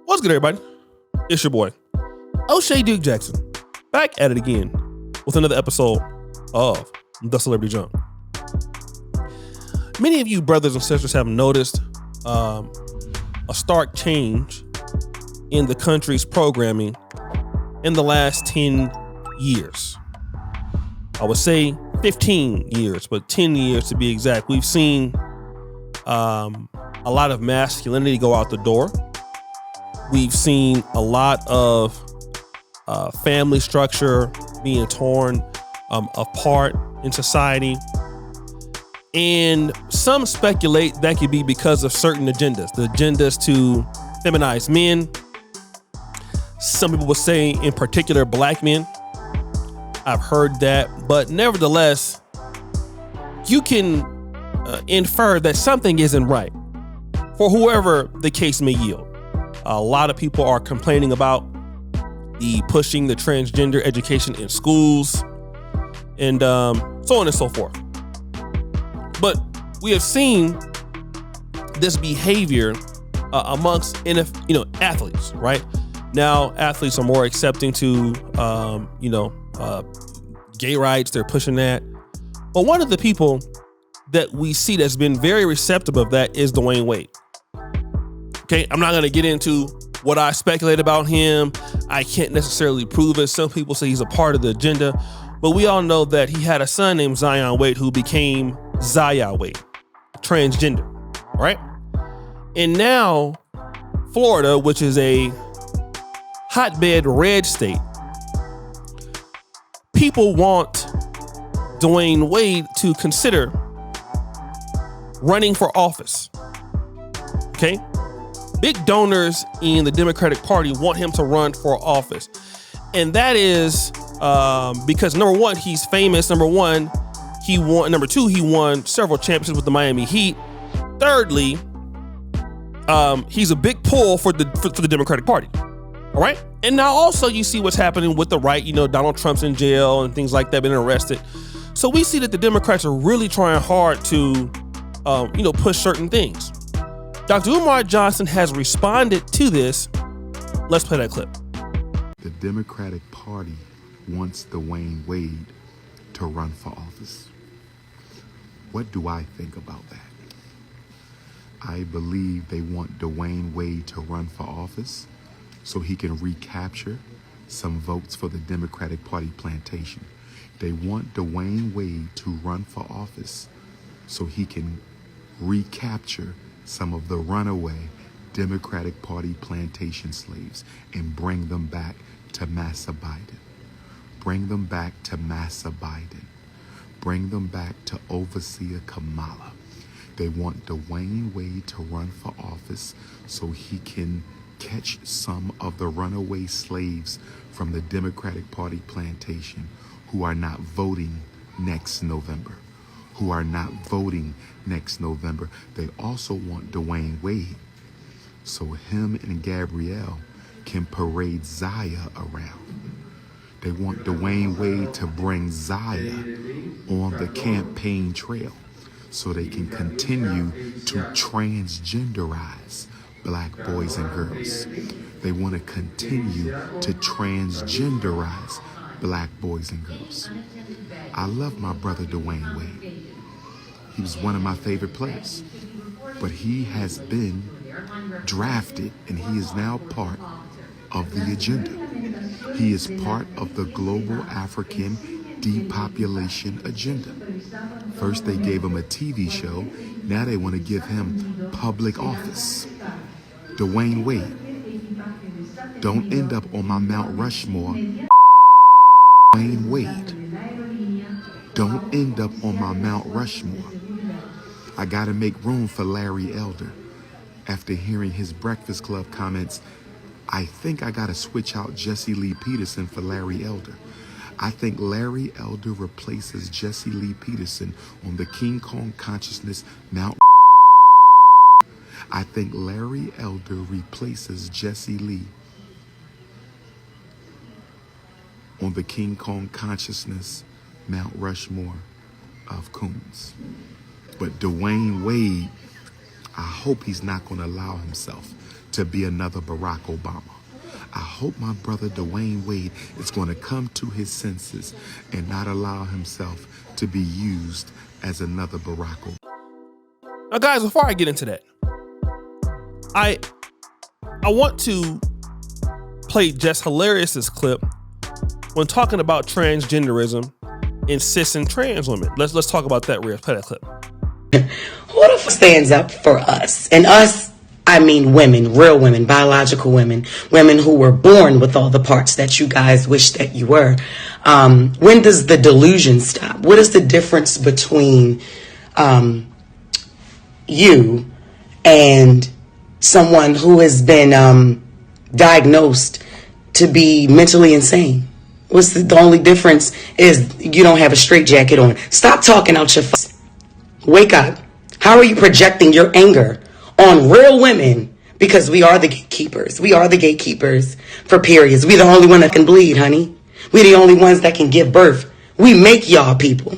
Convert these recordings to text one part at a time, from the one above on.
What's good, everybody? It's your boy, O'Shea Duke Jackson, back at it again with another episode of The Celebrity Jump. Many of you brothers and sisters have noticed a stark change in the country's programming in the last 10 years. I would say 15 years, but 10 years to be exact. We've seen a lot of masculinity go out the door. We've seen a lot of family structure being torn apart in society. And some speculate that could be because of certain agendas. The agendas to feminize men. Some people would say in particular black men. I've heard that. But nevertheless, you can infer that something isn't right for whoever the case may yield. A lot of people are complaining about the pushing the transgender education in schools and so on and so forth. But we have seen this behavior amongst athletes, right? Now athletes are more accepting to gay rights. They're pushing that. But one of the people that we see that's been very receptive of that is Dwayne Wade. Okay, I'm not going to get into what I speculate about him. I can't necessarily prove it. Some people say he's a part of the agenda, but we all know that he had a son named Zion Wade who became Zaya Wade, transgender, right? And now Florida, which is a hotbed red state, people want Dwayne Wade to consider running for office. Okay? Big donors in the Democratic Party want him to run for office. And that is because number one, he's famous. Number two, he won several championships with the Miami Heat. Thirdly, he's a big pull for the Democratic Party. All right. And now also you see what's happening with the right. Donald Trump's in jail and things like that, been arrested. So we see that the Democrats are really trying hard to, push certain things. Dr. Umar Johnson has responded to this. Let's play that clip. The Democratic Party wants Dwayne Wade to run for office. What do I think about that? I believe they want Dwayne Wade to run for office so he can recapture some votes for the Democratic Party plantation. They want Dwayne Wade to run for office so he can recapture some of the runaway Democratic Party plantation slaves and bring them back to Massa Biden. Bring them back to Massa Biden. Bring them back to Overseer Kamala. They want Dwayne Wade to run for office so he can catch some of the runaway slaves from the Democratic Party plantation who are not voting next November. They also want Dwayne Wade so him and Gabrielle can parade Zaya around. They want Dwayne Wade to bring Zaya on the campaign trail so they can continue to transgenderize black boys and girls. They want to continue to transgenderize black boys and girls. I love my brother Dwayne Wade. He was one of my favorite players, but he has been drafted and he is now part of the agenda. He is part of the global African depopulation agenda. First they gave him a TV show, now they want to give him public office. Dwayne Wade, don't end up on my Mount Rushmore. Dwayne Wade, don't end up on my Mount Rushmore. I gotta make room for Larry Elder. After hearing his Breakfast Club comments, I think I gotta switch out Jesse Lee Peterson for Larry Elder. I think Larry Elder replaces Jesse Lee Peterson on the King Kong Consciousness Mount. I think Larry Elder replaces Jesse Lee on the King Kong Consciousness Mount Rushmore of coons. But Dwayne Wade, I hope he's not going to allow himself to be another Barack Obama. I hope my brother Dwayne Wade is going to come to his senses and not allow himself to be used as another Barack Obama. Now, guys, before I get into that, I want to play Jess Hilarious's clip when talking about transgenderism and cis and trans women. Let's talk about that. Play that clip. Who the fuck stands up for us? And us, I mean women, real women, biological women, women who were born with all the parts that you guys wish that you were. When does the delusion stop? What is the difference between you and someone who has been diagnosed to be mentally insane? What's the only difference is you don't have a straitjacket on. Stop talking out your face. Wake up. How are you projecting your anger on real women? Because we are the gatekeepers. We are the gatekeepers for periods. We're the only one that can bleed, honey. We're the only ones that can give birth. We make y'all people.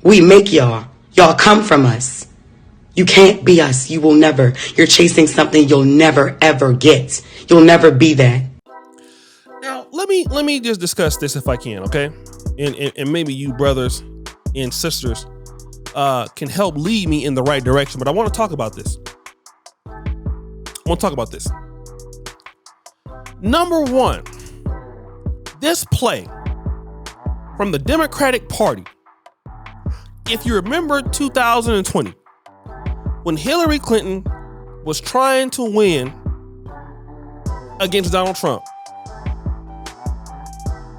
We make y'all. Y'all come from us. You can't be us. You will never. You're chasing something you'll never, ever get. You'll never be that. Now, let me just discuss this if I can, okay? And maybe you brothers and sisters can help lead me in the right direction, but I want to talk about this. Number one, this play from the Democratic Party. If you remember 2020, when Hillary Clinton was trying to win against Donald Trump,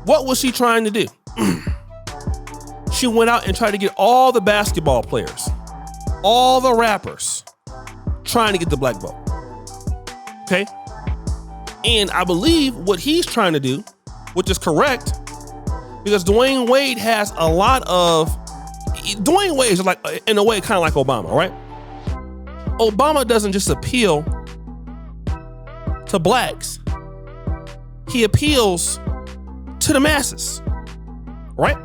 what was she trying to do? She went out and tried to get all the basketball players, all the rappers, trying to get the black vote. Okay? And I believe what he's trying to do, which is correct, because Dwayne Wade has a lot of... Dwayne Wade is like, in a way, kind of like Obama, right? Obama doesn't just appeal to blacks. He appeals to the masses, right?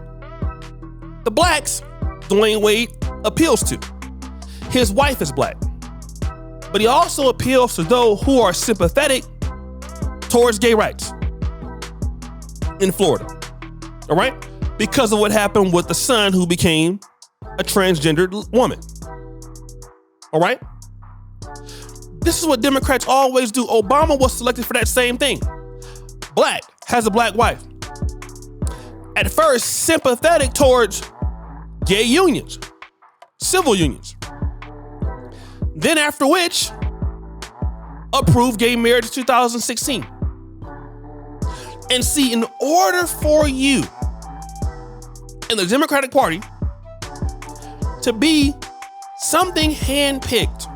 The blacks, Dwayne Wade appeals to. His wife is black. But he also appeals to those who are sympathetic towards gay rights in Florida, all right? Because of what happened with the son who became a transgendered woman, all right? This is what Democrats always do. Obama was selected for that same thing. Black, has a black wife. At first, sympathetic towards gay unions, civil unions. Then after which, approved gay marriage in 2016. And see, in order for you in the Democratic Party to be something handpicked,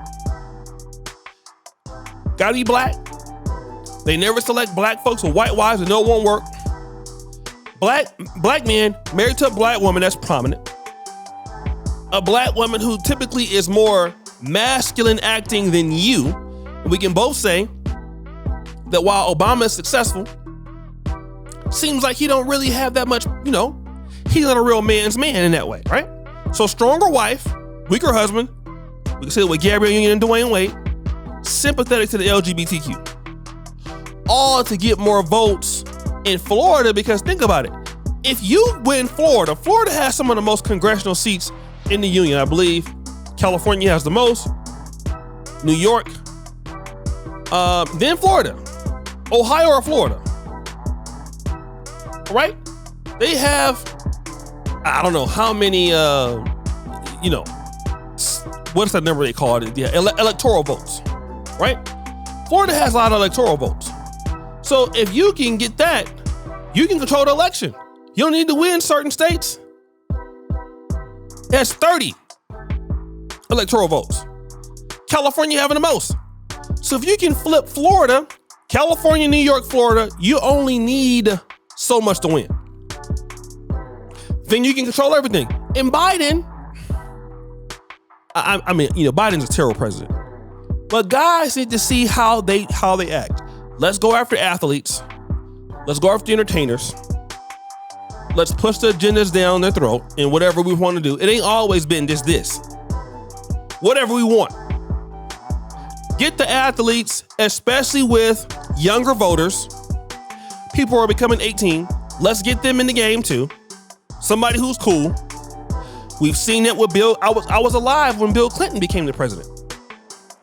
gotta be black. They never select black folks with white wives and no, it won't work. Black man married to a black woman that's prominent. A black woman who typically is more masculine acting than you. We can both say that while Obama is successful, seems like he don't really have that much, he's not a real man's man in that way, right? So stronger wife, weaker husband. We can say it with Gabrielle Union and Dwayne Wade. Sympathetic to the LGBTQ. All to get more votes in Florida, because think about it. If you win Florida has some of the most congressional seats in the union. I believe California has the most, New York, then Florida, Ohio or Florida, right? They have, I don't know how many, what's that number they call it? Yeah, electoral votes, right? Florida has a lot of electoral votes. So if you can get that, you can control the election. You don't need to win certain states. It has 30 electoral votes. California having the most. So if you can flip Florida, California, New York, Florida, you only need so much to win. Then you can control everything. And Biden, Biden's a terrible president. But guys need to see how they act. Let's go after athletes. Let's go after entertainers. Let's push the agendas down their throat and whatever we want to do. It ain't always been just this. Whatever we want. Get the athletes, especially with younger voters. People are becoming 18. Let's get them in the game too. Somebody who's cool. We've seen it with Bill. I was alive when Bill Clinton became the president.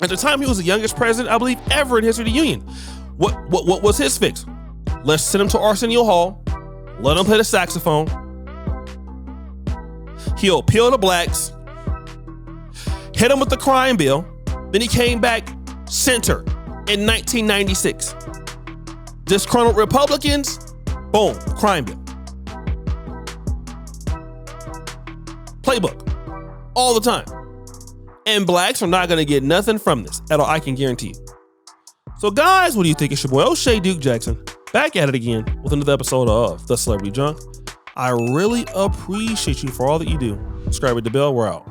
At the time, he was the youngest president, I believe, ever in history of the union. What was his fix? Let's send him to Arsenio Hall. Let him play the saxophone. He'll appeal to blacks. Hit him with the crime bill. Then he came back center in 1996. Disgruntled Republicans, boom, crime bill. Playbook. All the time. And blacks are not going to get nothing from this at all, I can guarantee you. So guys, what do you think? It's your boy O'Shea Duke Jackson, back at it again with another episode of The Celebrity Junk. I really appreciate you for all that you do. Subscribe with the bell. We're out.